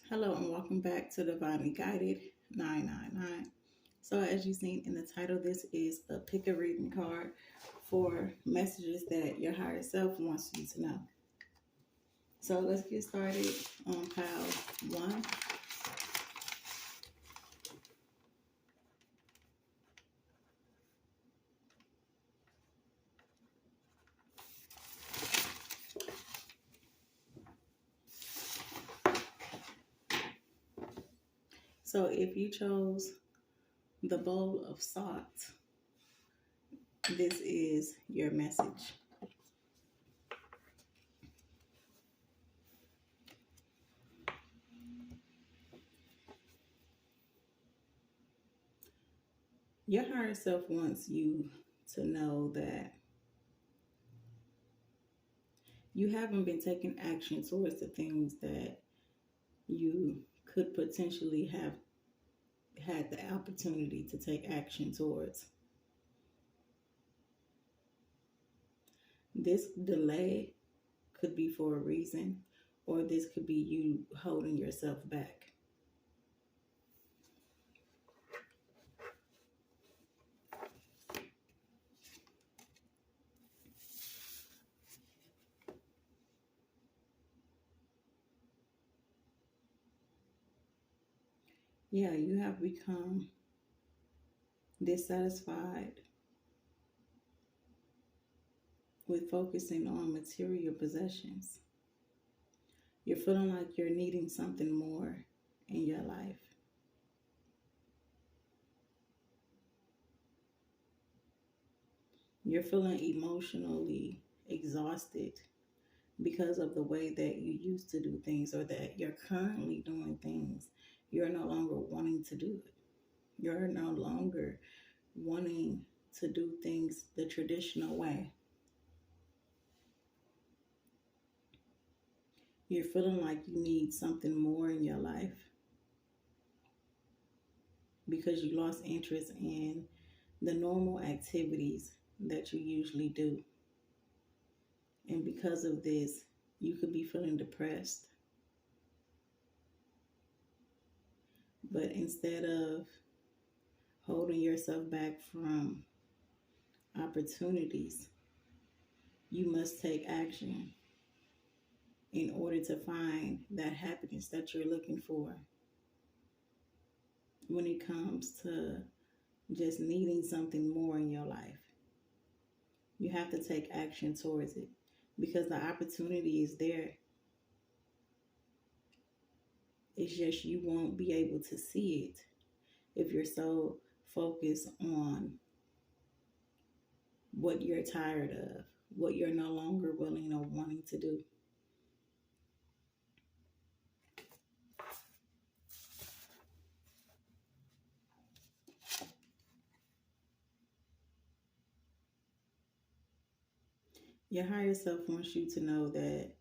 Hello and welcome back to Divinely Guided 999. So, as you've seen in the title, this is a pick a reading card for messages that your higher self wants you to know. So, let's get started on pile one. So, if you chose the bowl of salt, this is your message. Your higher self wants you to know that you haven't been taking action towards the things that you could potentially have had the opportunity to take action towards. This delay could be for a reason, or this could be you holding yourself back. Yeah, you have become dissatisfied with focusing on material possessions. You're feeling like you're needing something more in your life. You're feeling emotionally exhausted because of the way that you used to do things or that you're currently doing things. You're no longer wanting to do it. You're no longer wanting to do things the traditional way. You're feeling like you need something more in your life because you lost interest in the normal activities that you usually do. And because of this, you could be feeling depressed. But instead of holding yourself back from opportunities, you must take action in order to find that happiness that you're looking for when it comes to just needing something more in your life. You have to take action towards it because the opportunity is there. It's just you won't be able to see it if you're so focused on what you're tired of, what you're no longer willing or wanting to do. Your higher self wants you to know that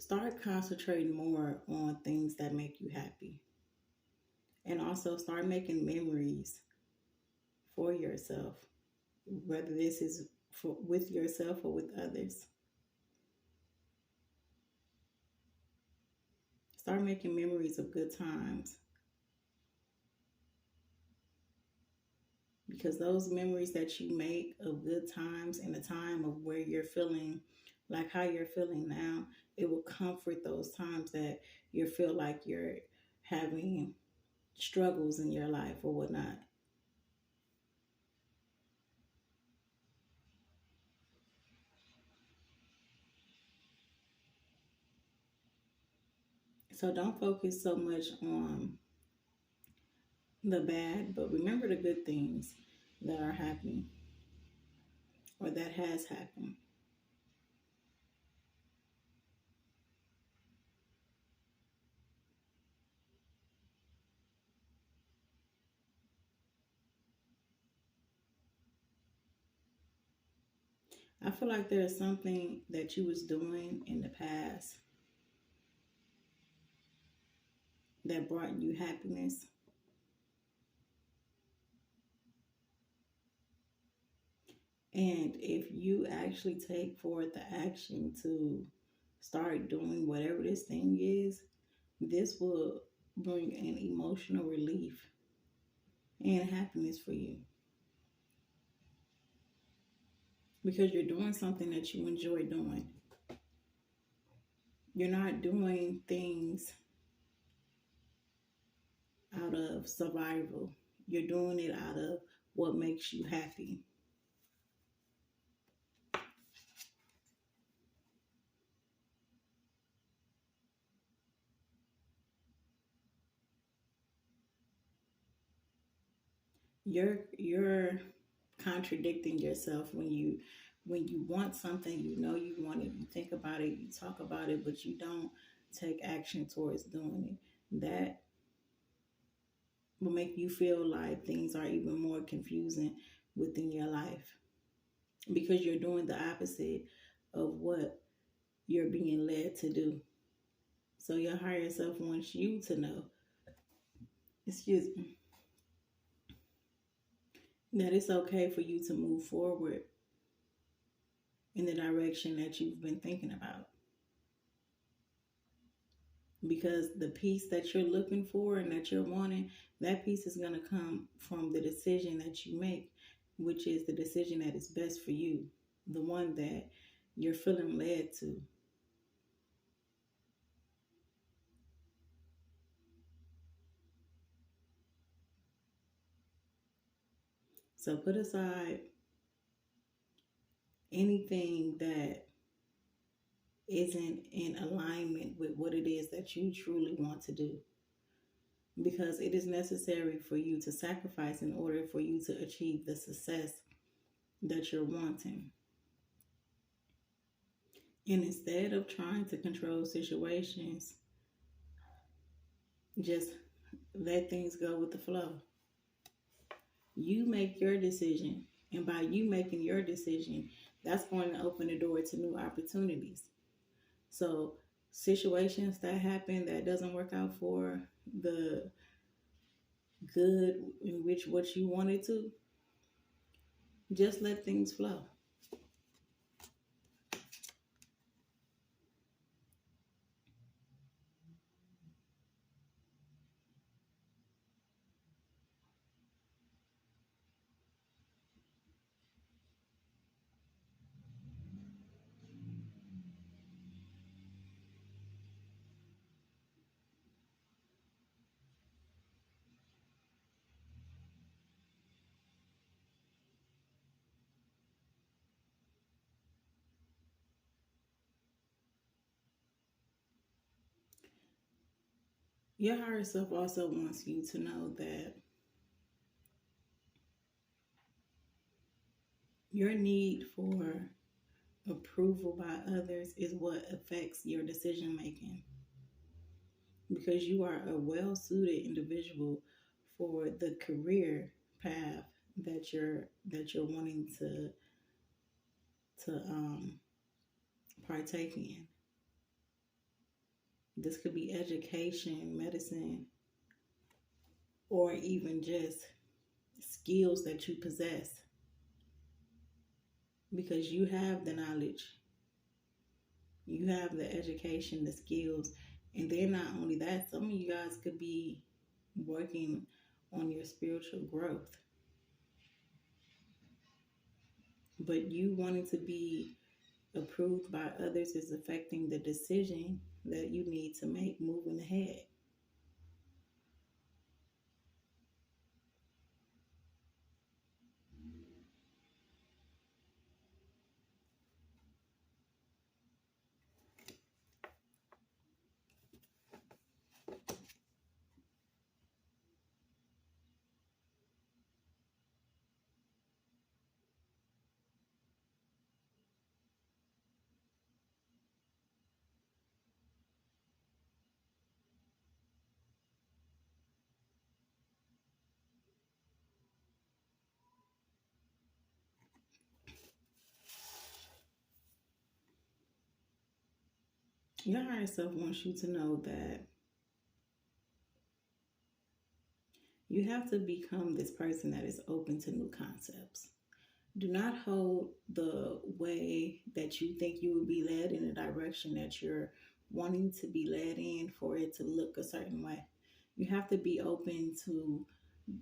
start concentrating more on things that make you happy. And also start making memories for yourself, whether this is with yourself or with others. Start making memories of good times because those memories that you make of good times in a time of where you're feeling like how you're feeling now, it will comfort those times that you feel like you're having struggles in your life or whatnot. So don't focus so much on the bad, but remember the good things that are happening or that has happened. I feel like there's something that you was doing in the past that brought you happiness. And if you actually take forward the action to start doing whatever this thing is, this will bring an emotional relief and happiness for you because you're doing something that you enjoy doing. You're not doing things out of survival. You're doing it out of what makes you happy. You're contradicting yourself when you want something, you know you want it, you think about it, you talk about it, but you don't take action towards doing it. That will make you feel like things are even more confusing within your life because you're doing the opposite of what you're being led to do. So your higher self wants you to know, excuse me, that it's okay for you to move forward in the direction that you've been thinking about. Because the peace that you're looking for and that you're wanting, that peace is going to come from the decision that you make, which is the decision that is best for you, the one that you're feeling led to. So put aside anything that isn't in alignment with what it is that you truly want to do, because it is necessary for you to sacrifice in order for you to achieve the success that you're wanting. And instead of trying to control situations, just let things go with the flow. You make your decision, and by you making your decision, that's going to open the door to new opportunities. So situations that happen that doesn't work out for the good in which what you wanted to, just let things flow. Your higher self also wants you to know that your need for approval by others is what affects your decision making, because you are a well suited individual for the career path that you're wanting to partake in. This could be education, medicine, or even just skills that you possess, because you have the knowledge, you have the education, the skills, and then not only that, some of you guys could be working on your spiritual growth. But you wanting to be approved by others is affecting the decision that you need to make moving ahead. Your higher self wants you to know that you have to become this person that is open to new concepts. Do not hold the way that you think you will be led in the direction that you're wanting to be led in for it to look a certain way. You have to be open to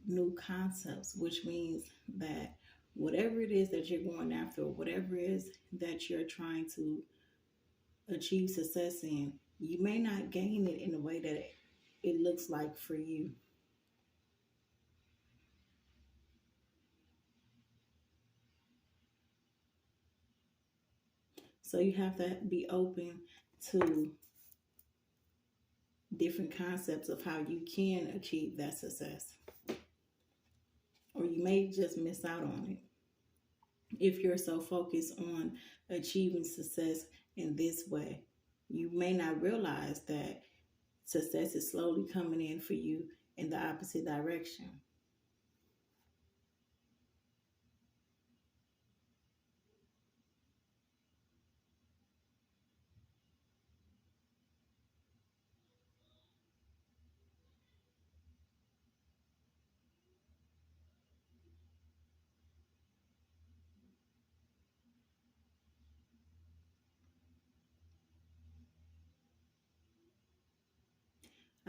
new concepts, which means that whatever it is that you're going after, whatever it is that you're trying to achieve success in, you may not gain it in the way that it looks like for you. So you have to be open to different concepts of how you can achieve that success. Or you may just miss out on it if you're so focused on achieving success in this way. You may not realize that success is slowly coming in for you in the opposite direction.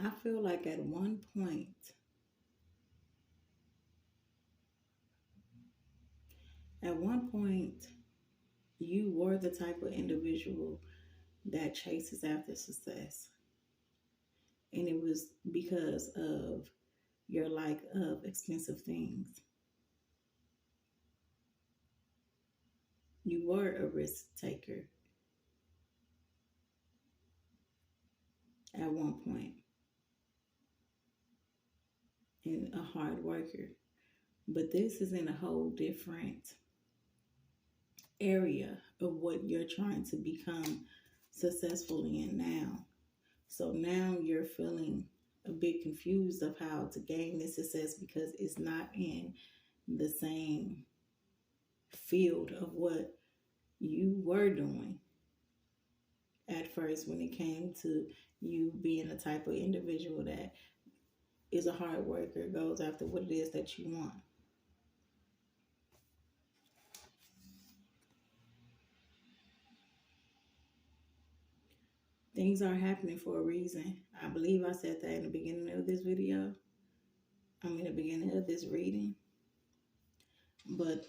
I feel like at one point, you were the type of individual that chases after success. And it was because of your like of expensive things. You were a risk taker at one point and a hard worker. But this is in a whole different area of what you're trying to become successful in now. So now you're feeling a bit confused of how to gain this success because it's not in the same field of what you were doing at first when it came to you being the type of individual that is a hard worker, goes after what it is that you want. Things are happening for a reason. I believe I said that in the beginning of this video. I'm in the beginning of this reading. But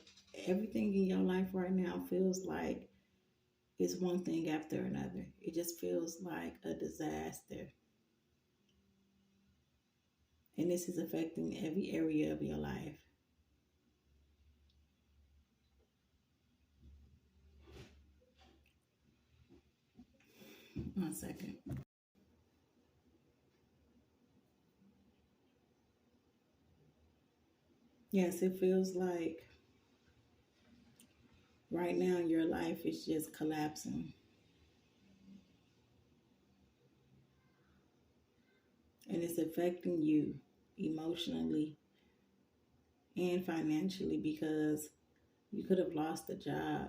everything in your life right now feels like it's one thing after another. It just feels like a disaster. And this is affecting every area of your life. One second. Yes, it feels like right now your life is just collapsing. And it's affecting you emotionally and financially because you could have lost a job.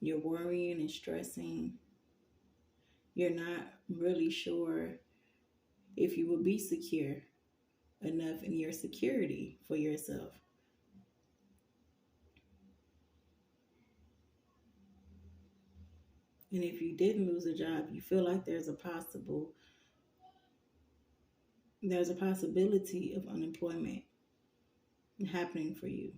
You're worrying and stressing. You're not really sure if you will be secure enough in your security for yourself. And if you didn't lose a job, you feel like there's a possibility of unemployment happening for you.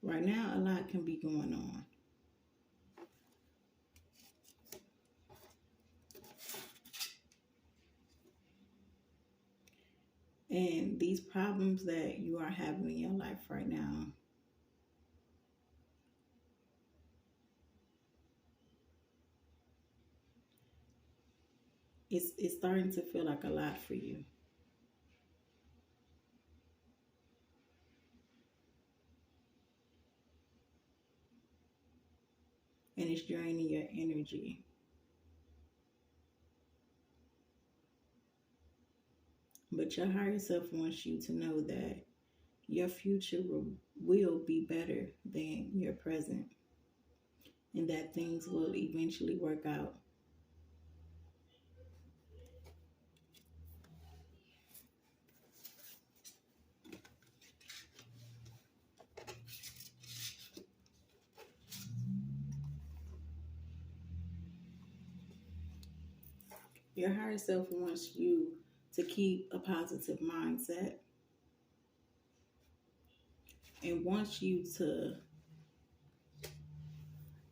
Right now, a lot can be going on. And these problems that you are having in your life right now, it's starting to feel like a lot for you. And it's draining your energy. But your higher self wants you to know that your future will be better than your present and that things will eventually work out. Your higher self wants you to keep a positive mindset and wants you to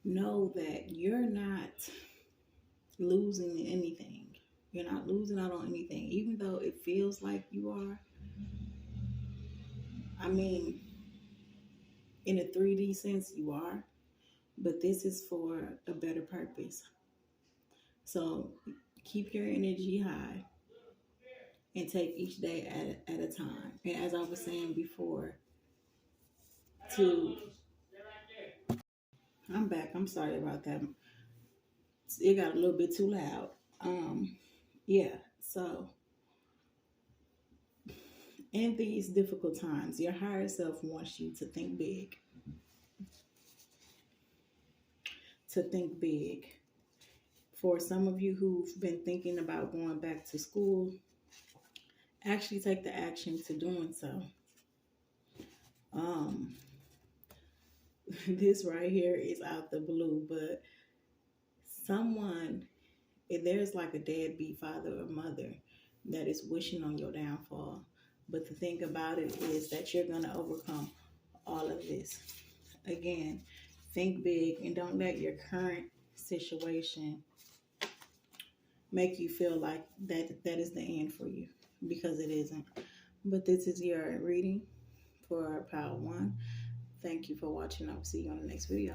know that you're not losing anything. You're not losing out on anything, even though it feels like you are. I mean, in a 3D sense, you are, but this is for a better purpose. So keep your energy high and take each day at a time. And as I was saying before, to I'm back. I'm sorry about that. It got a little bit too loud. Yeah. So in these difficult times, your higher self wants you to think big. To think big. For some of you who've been thinking about going back to school, actually take the action to doing so. Um, this right here is out the blue, but someone, if there's like a deadbeat father or mother that is wishing on your downfall. But the thing about it is that you're going to overcome all of this. Again, think big and don't let your current situation make you feel like that is the end for you, because it isn't. But this is your reading for Power 1. Thank you for watching. I'll see you on the next video.